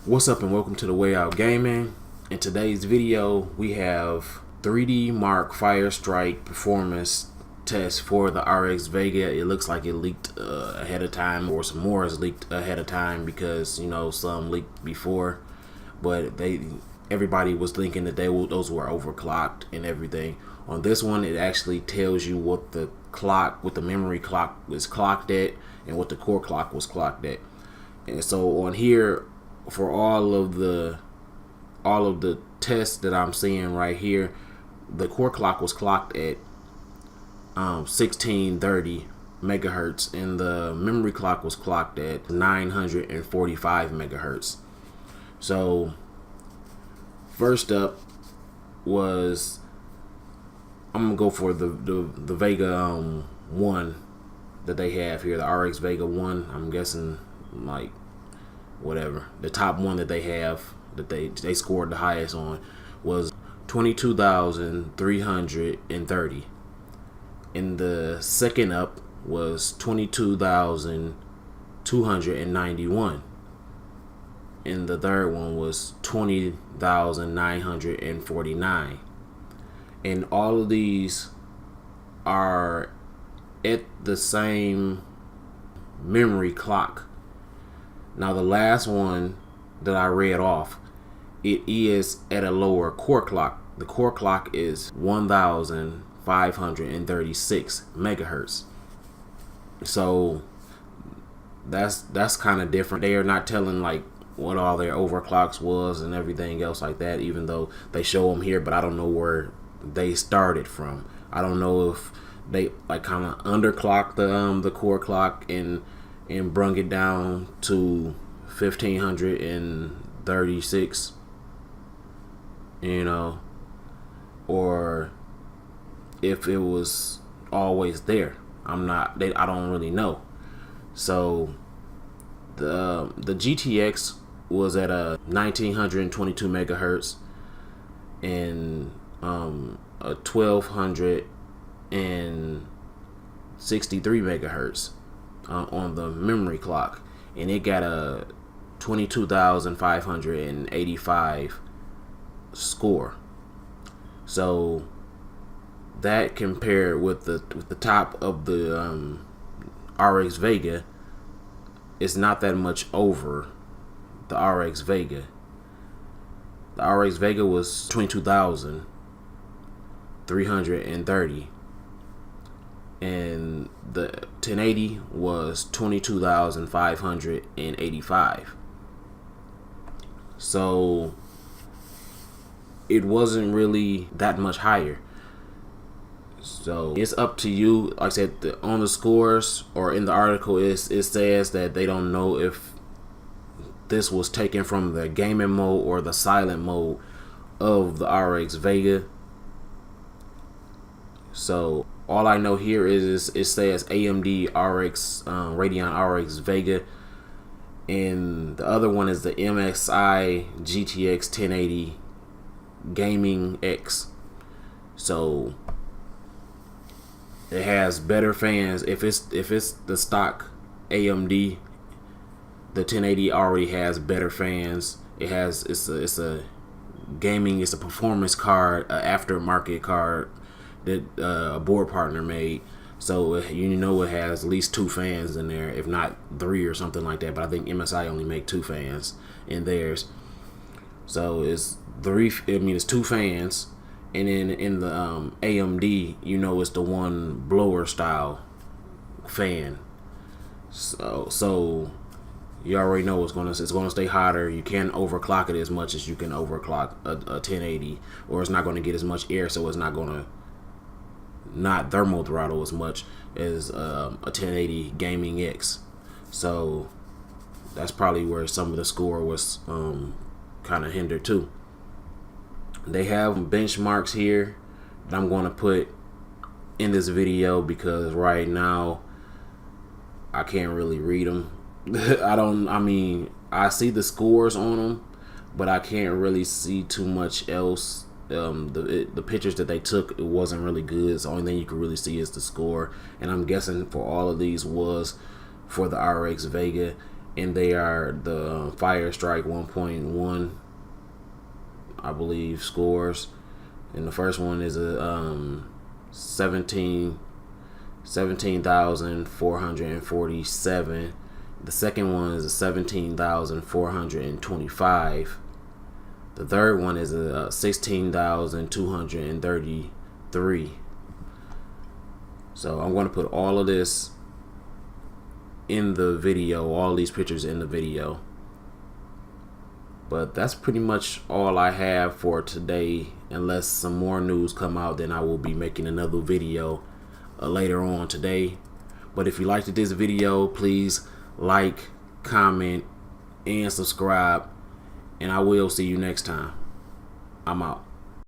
What's up and welcome to the Way Out Gaming. In today's video we have 3Dmark Fire Strike performance test for the RX Vega. It looks like it leaked ahead of time, or some more is leaked ahead of time because, you know, some leaked before, but everybody was thinking that those were overclocked and everything. On this one, it actually tells you what the memory clock was clocked at and what the core clock was clocked at. And so on here, for all of the tests that I'm seeing right here, the core clock was clocked at 1630 megahertz, and the memory clock was clocked at 945 megahertz. So first up was, I'm gonna go for the Vega 1 that they have here, the RX Vega 1. I'm guessing like whatever the top one that they have, that they scored the highest on, was 22,330. And the second up was 22,291. And the third one was 20,949. And all of these are at the same memory clock. Now the last one that I read off, it is at a lower core clock. The core clock is 1,536 megahertz. So that's kind of different. They are not telling like what all their overclocks was and everything else like that, even though they show them here, but I don't know where they started from. I don't know if they like kind of underclocked the core clock and brung it down to 1536, you know, or if it was always there. I don't really know. So the GTX was at a 1922 megahertz and a 1263 megahertz on the memory clock, and it got a 22,585 score. So that compared with the top of the RX Vega, it's not that much over the RX Vega. The RX Vega was 22,330. And the 1080 was 22,585. So it wasn't really that much higher. So it's up to you. Like I said, on the scores or in the article, it says that they don't know if this was taken from the gaming mode or the silent mode of the RX Vega. So all I know here is it says AMD RX Radeon RX Vega, and the other one is the MSI GTX 1080 Gaming X. So it has better fans. If it's the stock AMD, the 1080 already has better fans. It's a performance card, an aftermarket card that a board partner made. So you know it has at least 2 fans in there, if not 3 or something like that. But I think MSI only make 2 fans in theirs. So it's 2 fans, and then in the AMD, you know, it's the one blower style fan. So you already know it's gonna stay hotter. You can't overclock it as much as you can overclock a 1080, or it's not gonna get as much air, so it's not gonna thermal throttle as much as a 1080 Gaming X. So that's probably where some of the score was kind of hindered too. They have benchmarks here that I'm going to put in this video because right now I can't really read them. I see the scores on them, but I can't really see too much else. The pictures that they took, it wasn't really good. So the only thing you can really see is the score, and I'm guessing for all of these was for the RX Vega. and they are the Fire Strike 1.1, I believe, scores. And the first one is a 17,447. The second one is a 17,425. The third one is a 16,233. So I'm going to put all of this in the video, all these pictures in the video. But that's pretty much all I have for today. Unless some more news come out, then I will be making another video later on today. But if you liked this video, please like, comment, and subscribe. And I will see you next time. I'm out.